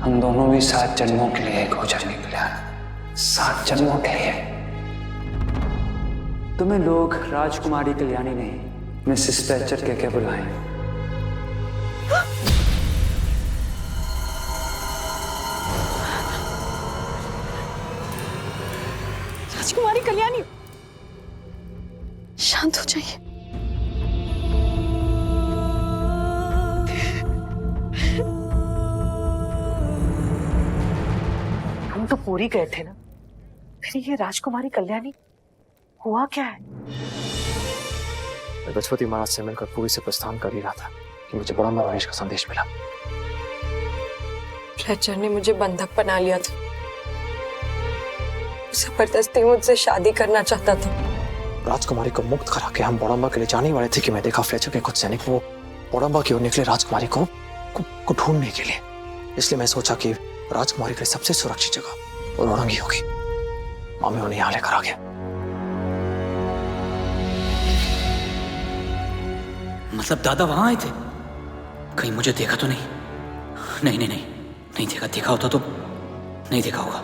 हम दोनों भी 7 जन्मों के लिए एक हो जाने के लिए, 7 जन्मों के लिए। तुम्हें लोग राजकुमारी कल्याणी नहीं, मिसेस थैचर के बुलाएं। राजकुमारी कल्याणी, शांत हो जाइए। हम तो पूरी गए थे ना, फिर ये राजकुमारी कल्याणी हुआ क्या है? मैं बचपति महाराज से मिलकर पूरी से प्रस्थान कर ही रहा था कि मुझे बड़ा महेश का संदेश मिला। थैचर ने मुझे बंधक बना लिया था, जबरदस्ती मुझसे शादी करना चाहता था। राजकुमारी को मुक्त करा के हम बड़म्बा के लिए जाने वाले थे कि मैं देखा फ्लेचर के कुछ सैनिक वो बड़म्बा की ओर निकले राजकुमारी को ढूंढने के लिए। इसलिए मैं सोचा कि राजकुमारी के लिए सबसे सुरक्षित जगह और औरंगी होगी। मामी उन्हें यहाँ लेकर आ गया। मतलब दादा वहां आए थे? कहीं मुझे देखा तो नहीं? नहीं देखा। देखा होता तो नहीं देखा होगा।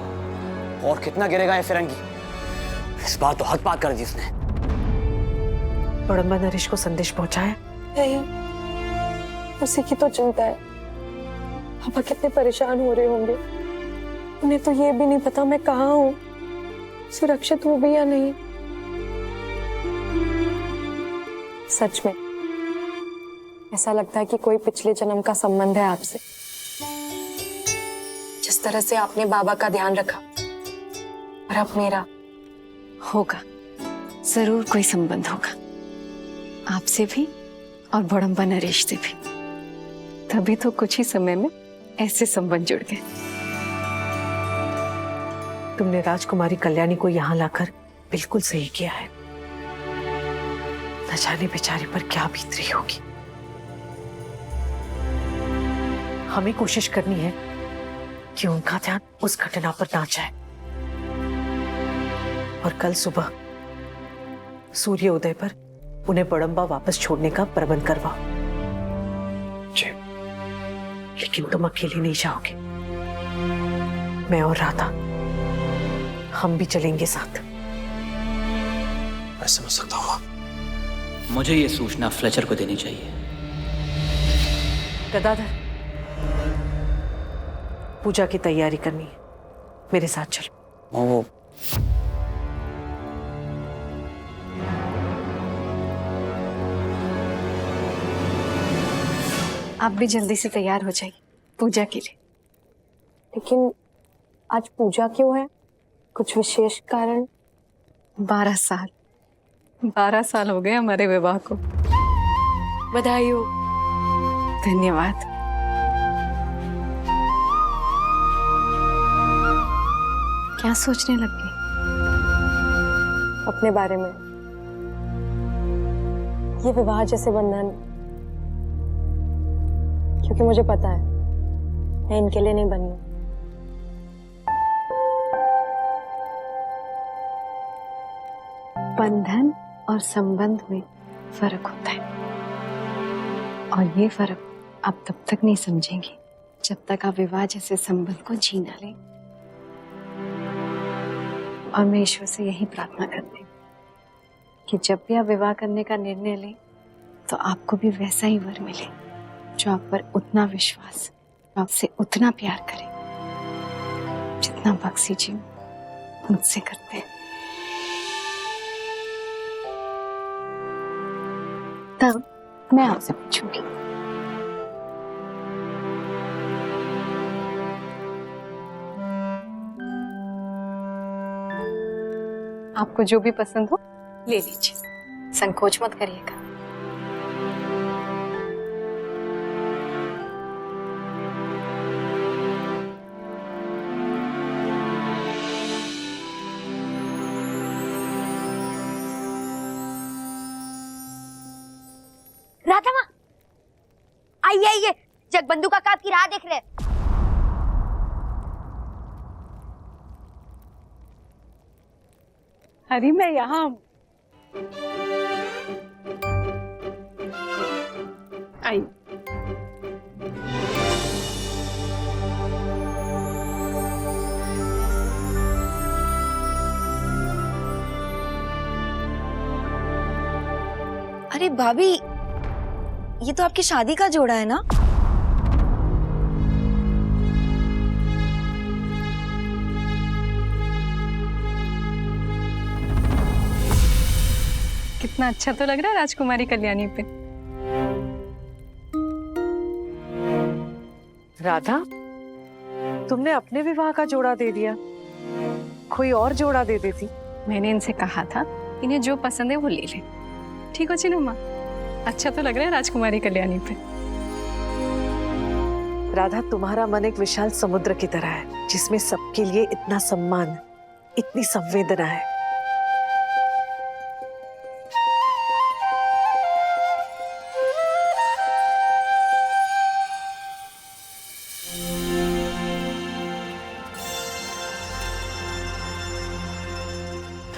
और कितना गिरेगा ये फिरंगी? इस बार तो हद पार कर दी उसने। बड़म्बा नरेश को संदेश पहुंचाया? नहीं, उसी की तो चिंता है। पापा कितने परेशान हो रहे होंगे। उन्हें तो ये भी नहीं पता मैं कहाँ हूँ, सुरक्षित हूँ भी या नहीं। सच में ऐसा लगता है कि कोई पिछले जन्म का संबंध है आपसे। जिस तरह से आपने बाबा का ध्यान रखा, और अब मेरा। होगा, जरूर कोई संबंध होगा आपसे भी और बड़म्बा नरेश से भी। तभी तो कुछ ही समय में ऐसे संबंध जुड़ गए। तुमने राजकुमारी कल्याणी को यहाँ लाकर बिल्कुल सही किया है। न जाने बेचारी पर क्या बीत रही होगी। हमें कोशिश करनी है कि उनका ध्यान उस घटना पर ना जाए और कल सुबह सूर्य उदय पर उन्हें बड़म्बा वापस छोड़ने का प्रबंध करवाओ। जी। लेकिन तुम अकेले नहीं जाओगे, मैं और राधा हम भी चलेंगे साथ। मैं समझ सकता हूँ। मुझे ये सूचना फ्लेचर को देनी चाहिए। गदाधर, पूजा की तैयारी करनी है, मेरे साथ चलो। वो आप भी जल्दी से तैयार हो जाइए पूजा के लिए। लेकिन आज पूजा क्यों है? कुछ विशेष कारण? 12 साल हो गए हमारे विवाह को। बधाई हो। धन्यवाद। क्या सोचने लग गई? अपने बारे में। ये विवाह जैसे बंधन, क्योंकि मुझे पता है मैं इनके लिए नहीं बनी हूं। बंधन और संबंध में फर्क होता है, और ये फर्क आप तब तक नहीं समझेंगे जब तक आप विवाह जैसे संबंध को जी ना लें। और मैं ईश्वर से यही प्रार्थना करती हूँ कि जब भी आप विवाह करने का निर्णय लें तो आपको भी वैसा ही वर मिले, जो आप पर उतना विश्वास, आपसे उतना प्यार करे जितना बक्सी जी मुझसे करते हैं। तब मैं आपसे पूछूंगी, आपको जो भी पसंद हो ले लीजिए, संकोच मत करिएगा। राधा माँ, आइए आइए, जगबंधु काका आपकी राह देख रहे हैं। अरे मैं यहाँ हूँ। आइए। भाभी, ये तो आपकी शादी का जोड़ा है ना? कितना अच्छा तो लग रहा है राजकुमारी कल्याणी पे। राधा, तुमने अपने विवाह का जोड़ा दे दिया, कोई और जोड़ा दे देती। मैंने इनसे कहा था इन्हें जो पसंद है वो ले ले। ठीक हो चिन्नम्मा, अच्छा तो लग रहा है राजकुमारी कल्याणी पे। राधा, तुम्हारा मन एक विशाल समुद्र की तरह है जिसमें सबके लिए इतना सम्मान, इतनी संवेदना है।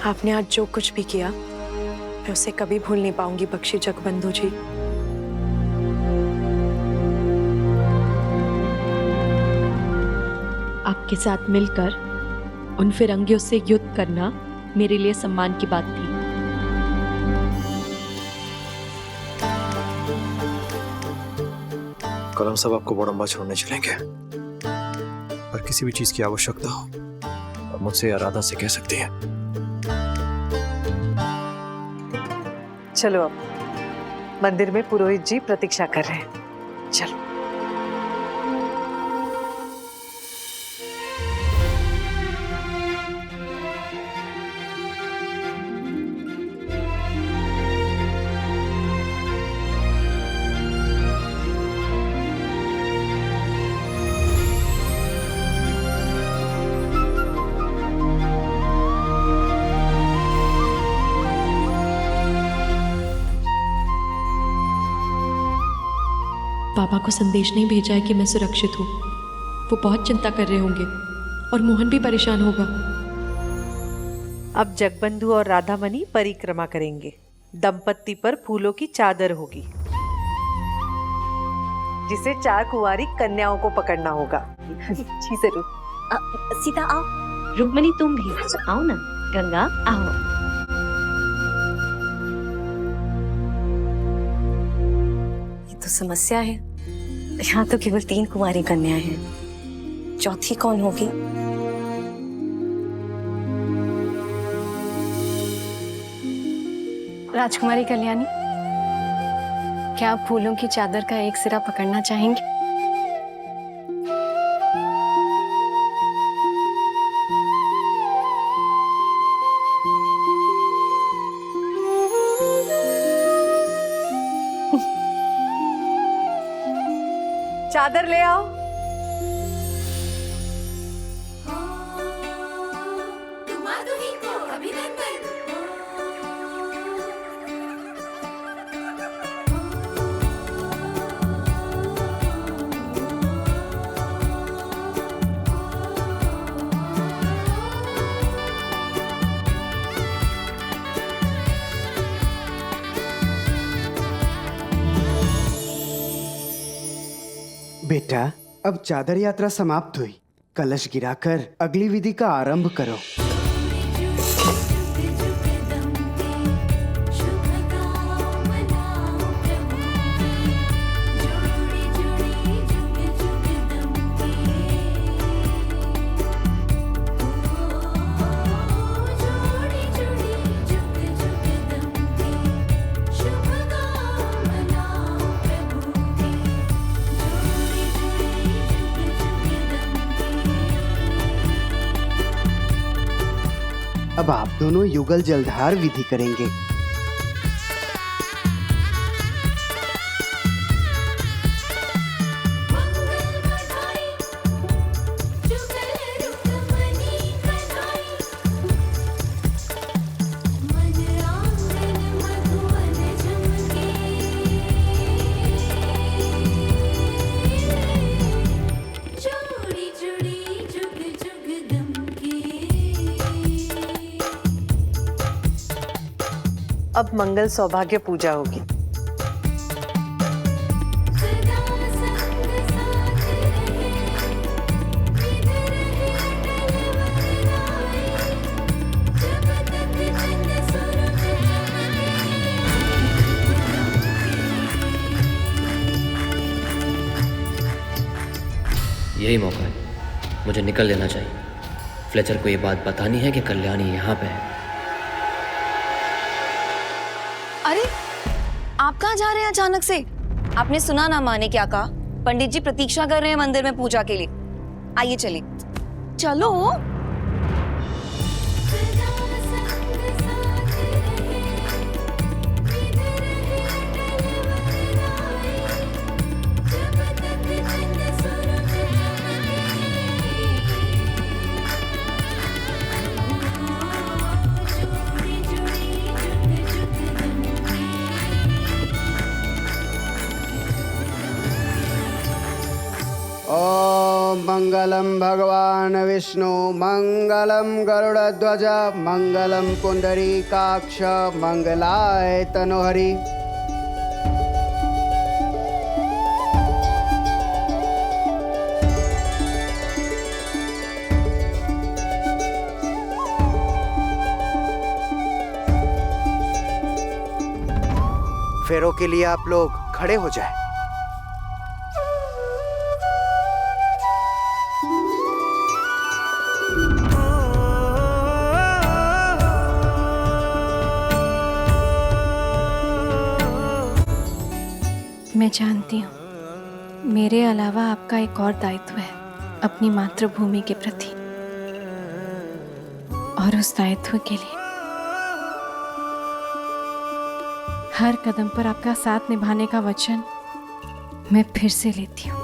आपने आज जो कुछ भी किया मैं उसे कभी भूल नहीं पाऊंगी बख्शी जगबंधु जी। आपके साथ मिलकर उन फिरंगियों से युद्ध करना मेरे लिए सम्मान की बात थी। कल हम सब आपको बड़म्बा छोड़ने चलेंगे, और किसी भी चीज की आवश्यकता हो आप मुझसे या राधा से कह सकती हैं। चलो, अब मंदिर में पुरोहित जी प्रतीक्षा कर रहे हैं, चलो। पापा को संदेश नहीं भेजा है कि मैं सुरक्षित हूँ। वो बहुत चिंता कर रहे होंगे और मोहन भी परेशान होगा। अब जगबंधु और राधामणि परिक्रमा करेंगे। दंपत्ति पर फूलों की चादर होगी जिसे 4 कुंवारी कन्याओं को पकड़ना होगा। जी जरूर। सीता आओ। रुक्मणी तुम भी आओ ना। गंगा आओ। तो समस्या है, यहाँ तो केवल 3 कुंवारी कन्याएं हैं, चौथी कौन होगी? राजकुमारी कल्याणी, क्या आप फूलों की चादर का एक सिरा पकड़ना चाहेंगे? चादर ले आओ। बेटा, अब चादर यात्रा समाप्त हुई। कलश गिराकर अगली विधि का आरंभ करो। अब आप दोनों युगल जलधार विधि करेंगे। अब मंगल सौभाग्य पूजा होगी। यही मौका है, मुझे निकल लेना चाहिए। फ्लेचर को ये बात बतानी है कि कल्याणी यहाँ पे है। अरे आप कहाँ जा रहे हैं अचानक से? आपने सुना ना माँ ने क्या कहा? पंडित जी प्रतीक्षा कर रहे हैं मंदिर में पूजा के लिए। आइए चलिए। चलो। ओम मंगलम भगवान विष्णु मंगलम गरुड़ध्वज मंगलम पुंडरीकाक्ष मंगलाय तनोहरि। फेरों के लिए आप लोग खड़े हो जाएं। मैं जानती हूँ मेरे अलावा आपका एक और दायित्व है अपनी मातृभूमि के प्रति, और उस दायित्व के लिए हर कदम पर आपका साथ निभाने का वचन मैं फिर से लेती हूँ।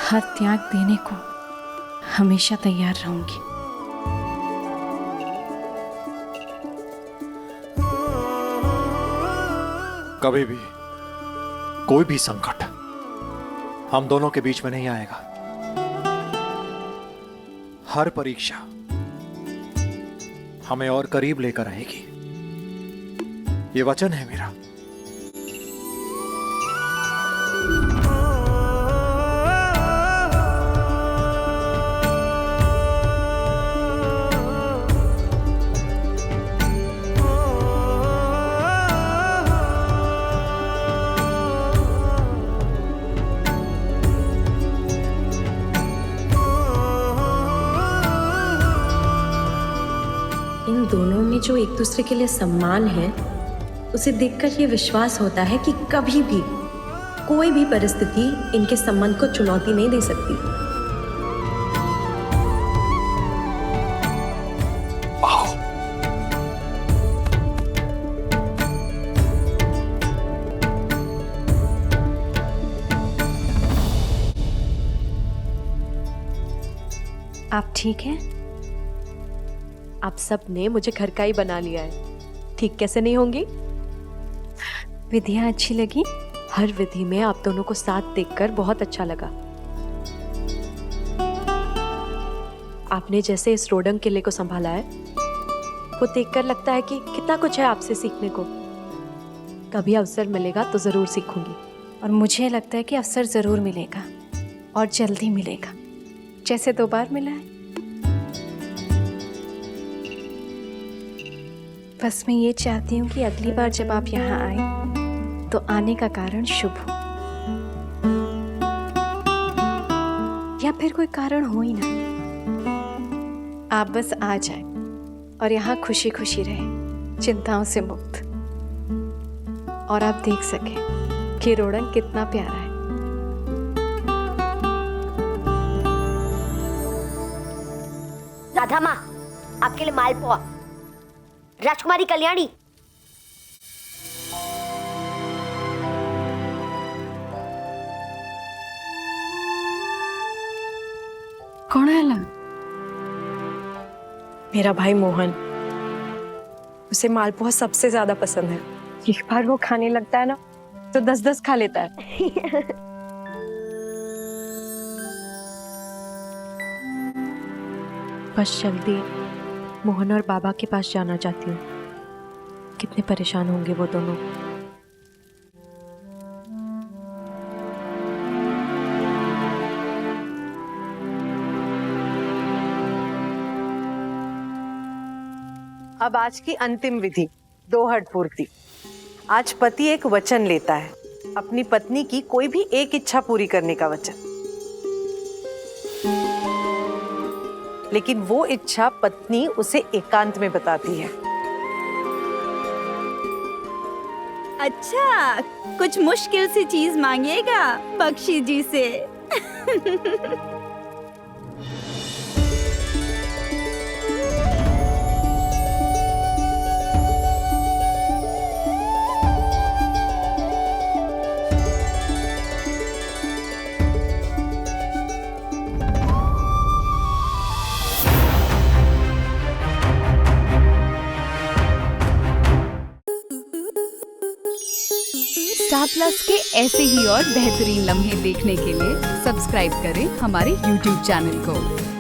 हर त्याग देने को हमेशा तैयार रहूंगी। कभी भी कोई भी संकट हम दोनों के बीच में नहीं आएगा। हर परीक्षा हमें और करीब लेकर आएगी, ये वचन है मेरा। इन दोनों में जो एक दूसरे के लिए सम्मान है, उसे देखकर ये विश्वास होता है कि कभी भी कोई भी परिस्थिति इनके संबंध को चुनौती नहीं दे सकती। आप ठीक हैं? आप सब ने मुझे घर का ही बना लिया है, ठीक कैसे नहीं होंगी? विधियां अच्छी लगी? हर विधि में आप दोनों को साथ देखकर बहुत अच्छा लगा। आपने जैसे इस रोडंग किले को संभाला है, वो देखकर लगता है कि कितना कुछ है आपसे सीखने को। कभी अवसर मिलेगा तो जरूर सीखूंगी। और मुझे लगता है कि अवसर जरूर मिलेगा, और जल्दी मिलेगा, जैसे 2 बार मिला है। बस मैं ये चाहती हूँ कि अगली बार जब आप यहाँ आए तो आने का कारण शुभ हो, या फिर कोई कारण हो ही ना, आप बस आ जाए और यहाँ खुशी खुशी रहे, चिंताओं से मुक्त, और आप देख सके कि रोडंग कितना प्यारा है। राधा माँ, आपके लिए मालपुआ। राजकुमारी कल्याणी। कौन है ला? मेरा भाई मोहन, उसे मालपुआ सबसे ज्यादा पसंद है। एक बार वो खाने लगता है ना तो 10-10 खा लेता है। बस जल्दी मोहन और बाबा के पास जाना चाहती हूँ। कितने परेशान होंगे वो दोनों। अब आज की अंतिम विधि, 2 हठ पूर्ति। आज पति एक वचन लेता है, अपनी पत्नी की कोई भी एक इच्छा पूरी करने का वचन। लेकिन वो इच्छा पत्नी उसे एकांत में बताती है। अच्छा, कुछ मुश्किल सी चीज मांगिएगा बख्शी जी से। स्टार प्लस के ऐसे ही और बेहतरीन लम्हे देखने के लिए सब्सक्राइब करें हमारे YouTube चैनल को।